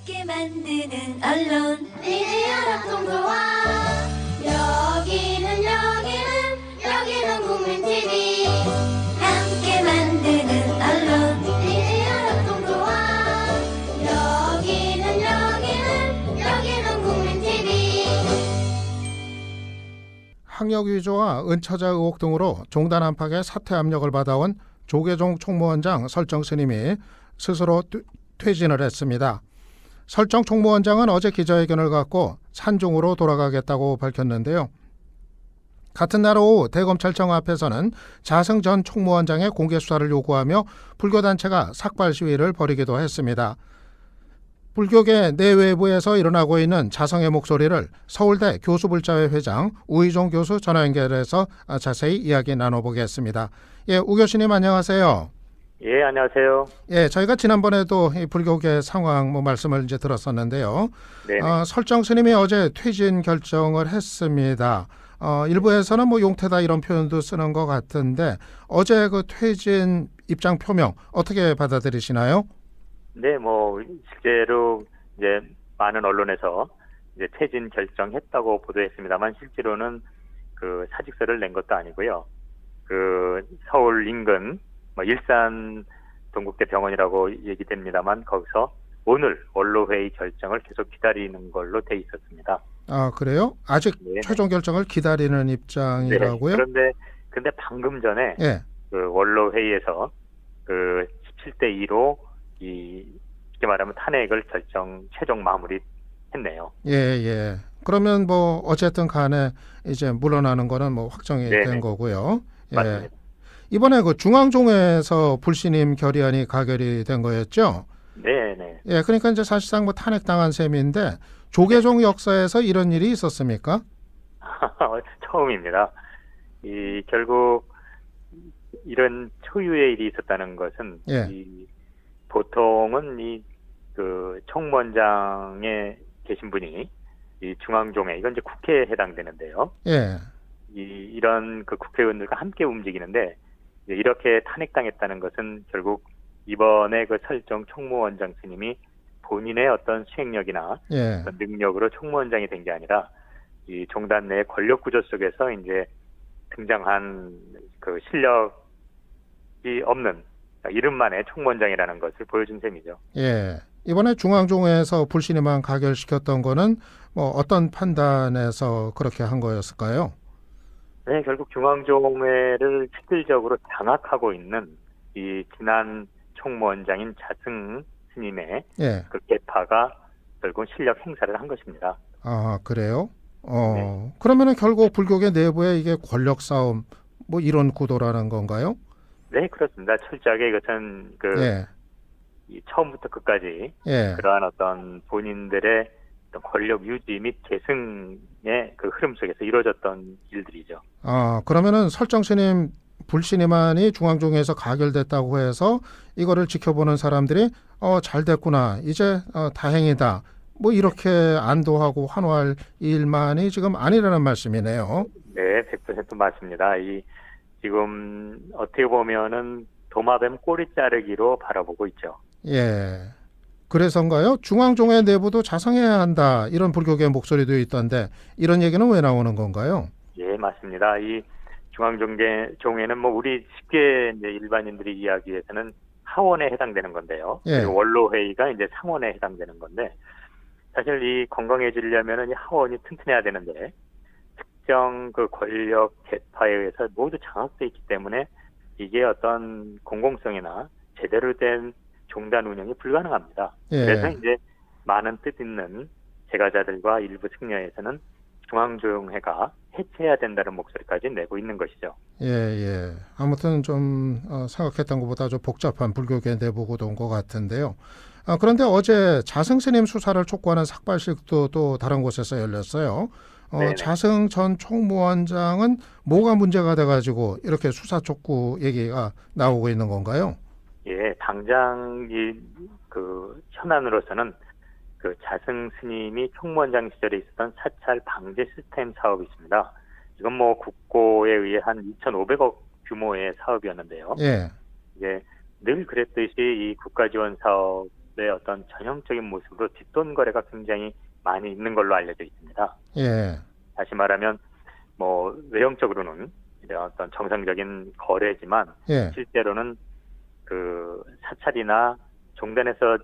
함께 만드는 언론 미디어 협동조합. 여기는 국민TV. 함께 만드는 언론 미디어 협동조합. 여기는 국민TV. 학력 위조와 은처자 의혹 등으로 종단 안팎의 사퇴 압력을 받아온 조계종 총무원장 설정 스님이 스스로 퇴진을 했습니다. 설정 총무원장은 어제 기자회견을 갖고 산중으로 돌아가겠다고 밝혔는데요. 같은 날 오후 대검찰청 앞에서는 자승 전 총무원장의 공개 수사를 요구하며 불교단체가 삭발 시위를 벌이기도 했습니다. 불교계 내외부에서 일어나고 있는 자성의 목소리를 서울대 교수불자회 회장 우희종 교수 전화 연결해서 자세히 이야기 나눠보겠습니다. 예, 우 교수님 안녕하세요. 예, 안녕하세요. 예, 저희가 지난번에도 이 불교계 상황 말씀을 이제 들었었는데요. 네. 설정 스님이 어제 퇴진 결정을 했습니다. 일부에서는 용태다 이런 표현도 쓰는 것 같은데 어제 그 퇴진 입장 표명 어떻게 받아들이시나요? 네, 실제로 이제 많은 언론에서 이제 퇴진 결정했다고 보도했습니다만 실제로는 그 사직서를 낸 것도 아니고요. 그 서울 인근 일산 동국대 병원이라고 얘기됩니다만 거기서 오늘 원로회의 결정을 계속 기다리는 걸로 돼 있었습니다. 아, 그래요? 아직 네. 최종 결정을 기다리는 입장이라고요? 네. 근데 방금 전에 예. 그 원로회의에서 그 17대 2로 쉽게 말하면 탄핵을 최종 마무리했네요. 예. 그러면 어쨌든 간에 이제 물러나는 거는 확정이 네네. 된 거고요. 예. 맞습니다. 이번에 그 중앙종회에서 불신임 결의안이 가결이 된 거였죠? 네네. 예, 그러니까 이제 사실상 탄핵당한 셈인데 조계종 역사에서 이런 일이 있었습니까? 처음입니다. 결국 이런 초유의 일이 있었다는 것은 예. 보통은 그 총무원장에 계신 분이 이 중앙종회 이건 이제 국회에 해당되는데요. 예. 이런 그 국회의원들과 함께 움직이는데 이렇게 탄핵당했다는 것은 결국 이번에 그 설정 총무원장 스님이 본인의 어떤 수행력이나 예. 어떤 능력으로 총무원장이 된 게 아니라 이 종단 내 권력 구조 속에서 이제 등장한 그 실력이 없는 이름만의 총무원장이라는 것을 보여준 셈이죠. 예. 이번에 중앙종회에서 불신임안 가결시켰던 거는 어떤 판단에서 그렇게 한 거였을까요? 네, 결국 중앙종회를 실질적으로 장악하고 있는 이 지난 총무원장인 자승 스님의 예. 그 계파가 결국 실력 행사를 한 것입니다. 아, 그래요? 네. 그러면은 결국 불교계 내부에 이게 권력 싸움 이런 구도라는 건가요? 네, 그렇습니다. 철저하게 이것은 예. 이 처음부터 끝까지 예. 그러한 어떤 본인들의 어떤 권력 유지 및 계승의 그 흐름 속에서 이루어졌던 일들이죠. 아, 그러면은 설정 스님 불신임안이 중앙종회에서 가결됐다고 해서 이거를 지켜보는 사람들이 잘 됐구나. 이제 다행이다. 이렇게 안도하고 환호할 일만이 지금 아니라는 말씀이네요. 네, 100% 맞습니다. 지금 어떻게 보면은 도마뱀 꼬리 자르기로 바라보고 있죠. 예. 그래서인가요? 중앙종회 내부도 자성해야 한다. 이런 불교계 목소리도 있던데 이런 얘기는 왜 나오는 건가요? 예, 맞습니다. 이 중앙종회는 우리 쉽게 이제 일반인들이 이야기해서는 하원에 해당되는 건데요. 예. 그리고 원로회의가 이제 상원에 해당되는 건데 사실 이 건강해지려면은 이 하원이 튼튼해야 되는데 특정 그 권력 계파에 의해서 모두 장악돼 있기 때문에 이게 어떤 공공성이나 제대로 된 종단 운영이 불가능합니다. 예. 그래서 이제 많은 뜻 있는 제가자들과 일부 승려에서는 중앙종회가 해체해야 된다는 목소리까지 내고 있는 것이죠. 예. 아무튼 좀 생각했던 것보다 좀 복잡한 불교계 내부 구도인 것 같은데요. 그런데 어제 자승 스님 수사를 촉구하는 삭발식도 또 다른 곳에서 열렸어요. 네네. 자승 전 총무원장은 뭐가 문제가 돼가지고 이렇게 수사 촉구 얘기가 나오고 있는 건가요? 예, 당장 그 현안으로서는 그 자승 스님이 총무원장 시절에 있었던 사찰 방제 시스템 사업이 있습니다. 이건 국고에 의해 한 2,500억 규모의 사업이었는데요. 예. 이제 늘 그랬듯이 이 국가 지원 사업 어떤 전형적인 모습으로 뒷돈 거래가 굉장히 많이 있는 걸로 알려져 있습니다. 예, 다시 말하면 뭐 외형적으로는 이런 어떤 정상적인 거래지만 예, 실제로는 그 사찰이나 종단에서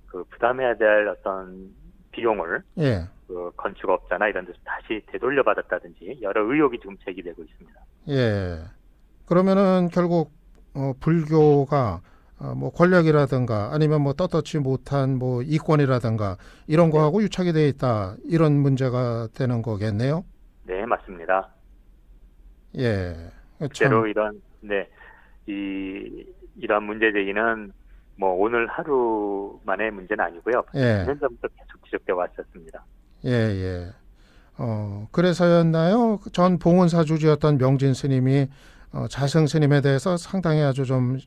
그 부담해야 될 어떤 비용을 예, 그 건축업자나 이런 데서 다시 되돌려 받았다든지 여러 의혹이 지금 제기되고 있습니다. 예. 그러면은 결국 불교가 뭐 권력이라든가 아니면 뭐 떳떳지 못한 뭐 이권이라든가 이런 거하고 유착이 돼 있다 이런 문제가 되는 거겠네요. 네, 맞습니다. 예, 실제로 참, 이러한 문제 제기는 뭐 오늘 하루만의 문제는 아니고요. 예, 2년 전부터 계속 지적돼 왔었습니다. 예, 예. 그래서였나요? 전 봉은사 주지였던 명진 스님이 자승 스님에 대해서 상당히 아주 좀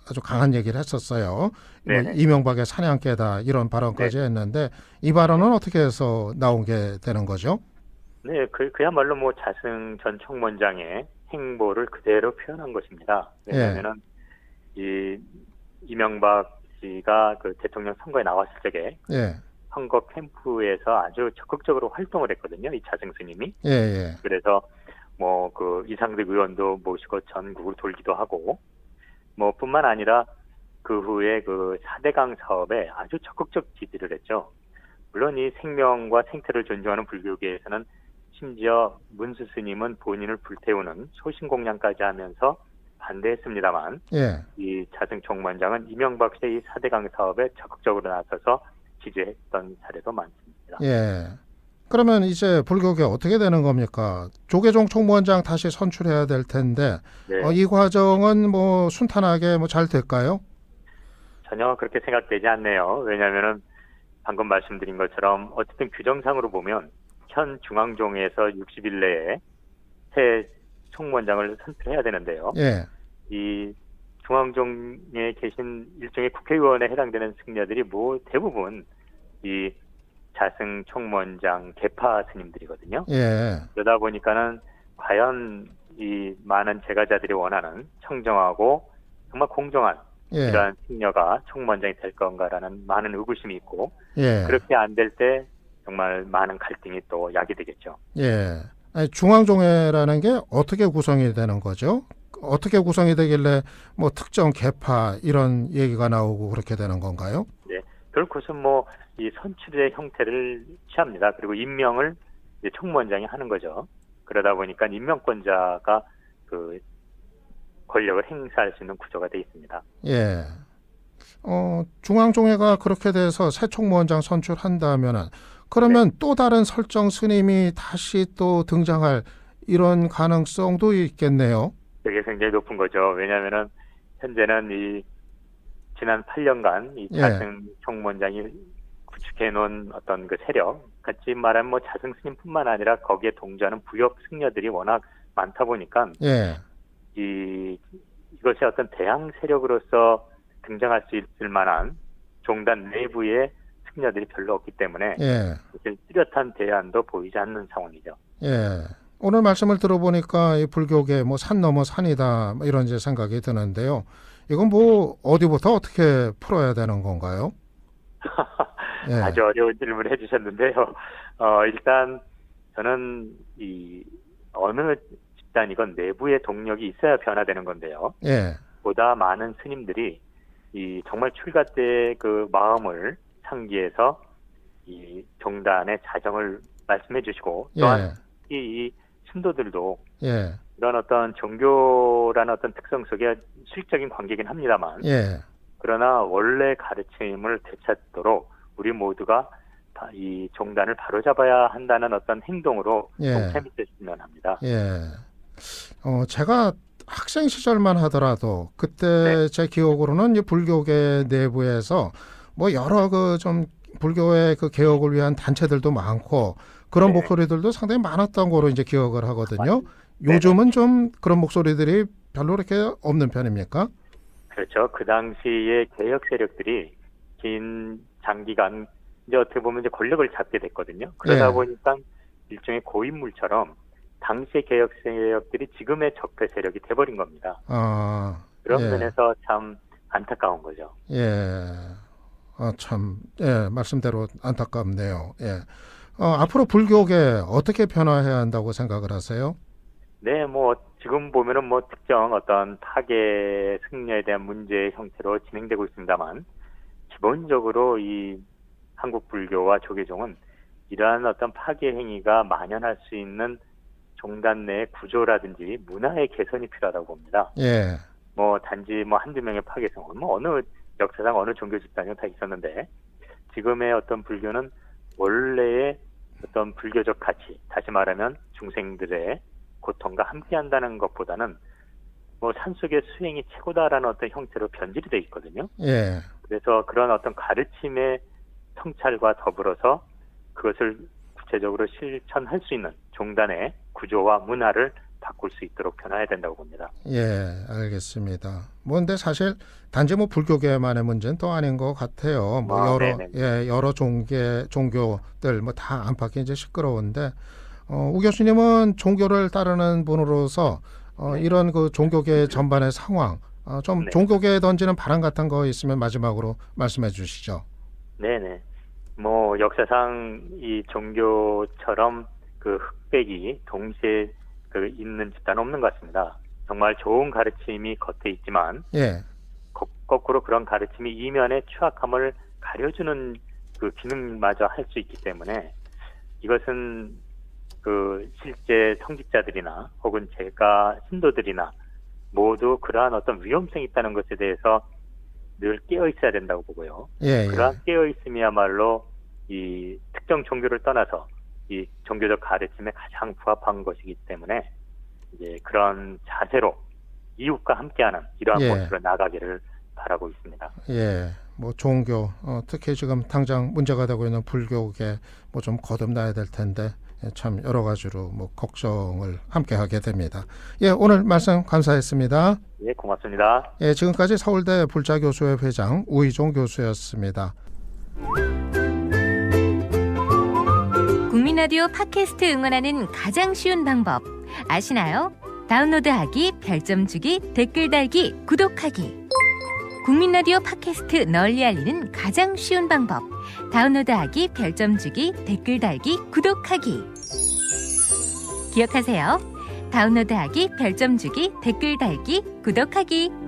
아주 강한 얘기를 했었어요. 뭐 네네. 이명박의 사냥개다 이런 발언까지 했는데 이 발언은 어떻게 해서 나온 게 되는 거죠? 네, 그야말로 뭐 자승 전 총무원장의 행보를 그대로 표현한 것입니다. 왜냐하면은 이명박 씨가 그 대통령 선거에 나왔을 적에 예, 선거 캠프에서 아주 적극적으로 활동을 했거든요. 이 자승 스님이. 예, 예, 그래서 뭐 그 이상득 의원도 모시고 전국을 돌기도 하고 뭐 뿐만 아니라 그 후에 그 4대강 사업에 아주 적극적 지지를 했죠. 물론 이 생명과 생태를 존중하는 불교계에서는 심지어 문수 스님은 본인을 불태우는 소신공양까지 하면서 반대했습니다만 예, 이 자승 총무원장은 이명박 씨의 이 4대강 사업에 적극적으로 나서서 지지했던 사례도 많습니다. 예. 그러면 이제 불교계 어떻게 되는 겁니까? 조계종 총무원장 다시 선출해야 될 텐데 네, 이 과정은 뭐 순탄하게 뭐 잘 될까요? 전혀 그렇게 생각되지 않네요. 왜냐하면은 방금 말씀드린 것처럼 어쨌든 규정상으로 보면 현 중앙종에서 60일 내에 새 총무원장을 선출해야 되는데요. 예, 이 중앙종에 계신 일종의 국회의원에 해당되는 승려들이 뭐 대부분 이 자승 총무원장 계파 스님들이거든요. 예, 그러다 보니까는 과연 이 많은 제가자들이 원하는 청정하고 정말 공정한 예, 이러한 승려가 총무원장이 될 건가라는 많은 의구심이 있고 예, 그렇게 안 될 때 정말 많은 갈등이 또 야기되겠죠. 예. 아니, 중앙종회라는 게 어떻게 구성이 되는 거죠? 어떻게 구성이 되길래 뭐 특정 계파 이런 얘기가 나오고 그렇게 되는 건가요? 네, 결국은 뭐 이 선출의 형태를 취합니다. 그리고 임명을 이제 총무원장이 하는 거죠. 그러다 보니까 임명권자가 그 권력을 행사할 수 있는 구조가 돼 있습니다. 예. 중앙종회가 그렇게 돼서 새 총무원장 선출한다면은 그러면 또 다른 설정 스님이 다시 또 등장할 이런 가능성도 있겠네요. 되게 굉장히 높은 거죠. 왜냐하면은 현재는 이 지난 8년간 이 예. 자승 총무원장이 구축해 놓은 어떤 그 세력, 같이 말하면 뭐 자승 스님뿐만 아니라 거기에 동조하는 부역 승려들이 워낙 많다 보니까 예. 이것이 어떤 대항 세력으로서 등장할 수 있을 만한 종단 내부의 승려들이 별로 없기 때문에 예. 뚜렷한 대안도 보이지 않는 상황이죠. 예. 오늘 말씀을 들어보니까 이 불교계 뭐 산 넘어 산이다 뭐 이런 이제 생각이 드는데요. 이건 뭐 어디부터 어떻게 풀어야 되는 건가요? 예. 아주 어려운 질문을 해주셨는데요. 일단 저는 이 어느 집단이건 내부의 동력이 있어야 변화되는 건데요. 예. 보다 많은 스님들이 이 정말 출가 때 그 마음을 상기해서 이 종단의 자정을 말씀해 주시고 또한 예. 이 신도들도 예. 이런 어떤 종교라는 어떤 특성 속에 실적인 관계이긴 합니다만 예. 그러나 원래 가르침을 되찾도록 우리 모두가 이 종단을 바로잡아야 한다는 어떤 행동으로 예. 동참이 됐으면 합니다. 예. 제가 학생 시절만 하더라도 그때 제 기억으로는 이 불교계 내부에서 뭐 여러 그 좀 불교의 그 개혁을 위한 단체들도 많고 그런 네. 목소리들도 상당히 많았던 거로 이제 기억을 하거든요. 네네. 요즘은 좀 그런 목소리들이 별로 그렇게 없는 편입니까? 그렇죠. 그 당시에 개혁 세력들이 긴 장기간 이제 어떻게 보면 이제 권력을 잡게 됐거든요. 그러다 예. 보니까 일종의 고인물처럼 당시의 개혁 세력들이 지금의 적폐 세력이 돼버린 겁니다. 아, 그런 예. 면에서 참 안타까운 거죠. 예. 참, 예, 말씀대로 안타깝네요. 예. 앞으로 불교계 어떻게 변화해야 한다고 생각을 하세요? 네, 뭐 지금 보면은 뭐 특정 어떤 파괴 승려에 대한 문제의 형태로 진행되고 있습니다만 기본적으로 이 한국 불교와 조계종은 이러한 어떤 파괴 행위가 만연할 수 있는 종단 내의 구조라든지 문화의 개선이 필요하다고 봅니다. 예. 뭐 단지 뭐 한두 명의 파괴성은 뭐 어느 역사상 어느 종교 집단이나 다 있었는데 지금의 어떤 불교는 원래의 어떤 불교적 가치, 다시 말하면 중생들의 고통과 함께한다는 것보다는 뭐 산속의 수행이 최고다라는 어떤 형태로 변질이 돼 있거든요. 예. 그래서 그런 어떤 가르침의 성찰과 더불어서 그것을 구체적으로 실천할 수 있는 종단의 구조와 문화를 바꿀 수 있도록 변화해야 된다고 봅니다. 예, 알겠습니다. 뭐 근데 사실 단지 뭐 불교계만의 문제는 또 아닌 것 같아요. 뭐 여러 종교들 뭐 다 안팎이 이제 시끄러운데 우 교수님은 종교를 따르는 분으로서 이런 그 종교계 전반의 상황, 좀 종교계에 던지는 바람 같은 거 있으면 마지막으로 말씀해 주시죠. 네네. 뭐 역사상 이 종교처럼 그 흑백이 동시에 그 있는 집단은 없는 것 같습니다. 정말 좋은 가르침이 겉에 있지만 예. 거꾸로 그런 가르침이 이면의 추악함을 가려주는 그 기능마저 할 수 있기 때문에 이것은 그 실제 성직자들이나 혹은 제가 신도들이나 모두 그러한 어떤 위험성이 있다는 것에 대해서 늘 깨어 있어야 된다고 보고요. 예, 그러한 깨어 있음이야말로 이 특정 종교를 떠나서 이 종교적 가르침에 가장 부합한 것이기 때문에 이제 그런 자세로 이웃과 함께하는 이러한 모습으로 나가기를 바라고 있습니다. 예, 뭐 종교, 특히 지금 당장 문제가 되고 있는 불교계 뭐 좀 거듭나야 될 텐데 참 여러 가지로 뭐 걱정을 함께하게 됩니다. 예, 오늘 말씀 감사했습니다. 예, 고맙습니다. 예, 지금까지 서울대 불자교수회 회장 우희종 교수였습니다. 국민라디오 팟캐스트 응원하는 가장 쉬운 방법 아시나요? 다운로드하기, 별점 주기, 댓글 달기, 구독하기. 국민라디오 팟캐스트 널리 알리는 가장 쉬운 방법 다운로드하기, 별점 주기, 댓글 달기, 구독하기. 기억하세요. 다운로드하기, 별점 주기, 댓글 달기, 구독하기.